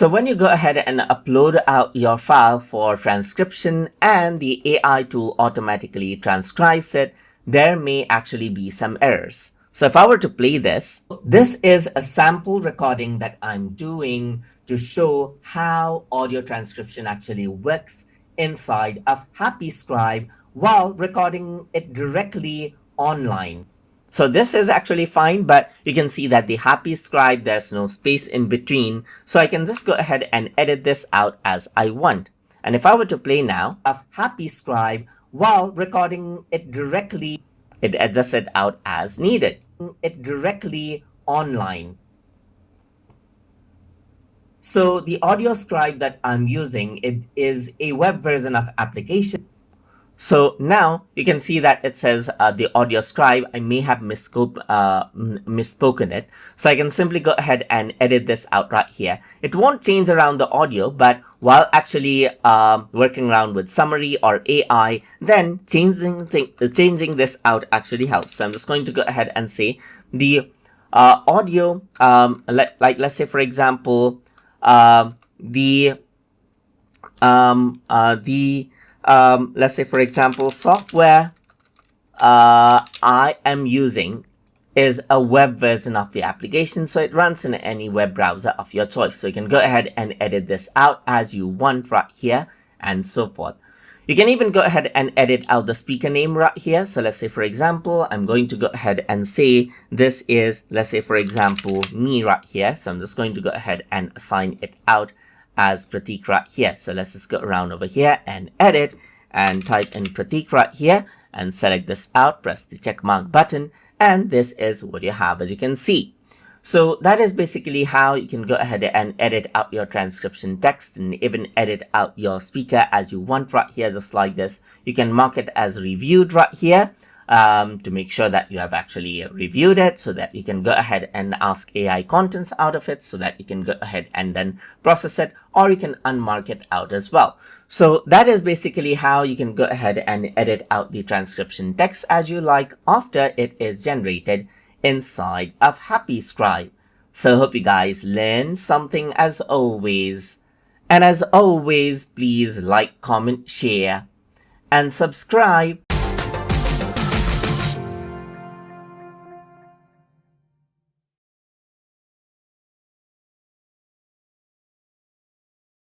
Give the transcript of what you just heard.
So when you go ahead and upload out your file for transcription and the AI tool automatically transcribes it, there may actually be some errors. So if I were to play this, this is a sample recording that I'm doing to show how audio transcription actually works inside of HappyScribe while recording it directly online. So this is actually fine, but you can see that the HappyScribe, there's no space in between. So I can just go ahead and edit this out as I want. And if I were to play now of HappyScribe while recording it directly, it adjusts it out as needed. It directly online. So the audio scribe that I'm using, it is a web version of application. So now you can see that it says the audio scribe. I may have misspoken it. So I can simply go ahead and edit this out right here. It won't change around the audio, but while actually working around with summary or AI, then changing this out actually helps. So I'm just going to go ahead and say the audio, let's say for example, let's say for example, software I am using is a web version of the application, so it runs in any web browser of your choice. So you can go ahead and edit this out as you want right here and so forth. You can even go ahead and edit out the speaker name right here. So let's say for example, I'm going to go ahead and say this is, let's say for example, me right here. So I'm just going to go ahead and assign it out as Pratik right here. So let's just go around over here and edit and type in Pratik right here and select this out, press the check mark button, and this is what you have, as you can see. So that is basically how you can go ahead and edit out your transcription text and even edit out your speaker as you want right here, just like this. You can mark it as reviewed right here to make sure that you have actually reviewed it, so that you can go ahead and ask AI contents out of it, so that you can go ahead and then process it, or you can unmark it out as well. So that is basically how you can go ahead and edit out the transcription text as you like after it is generated inside of HappyScribe. So hope you guys learned something as always. And as always, please like, comment, share, and subscribe.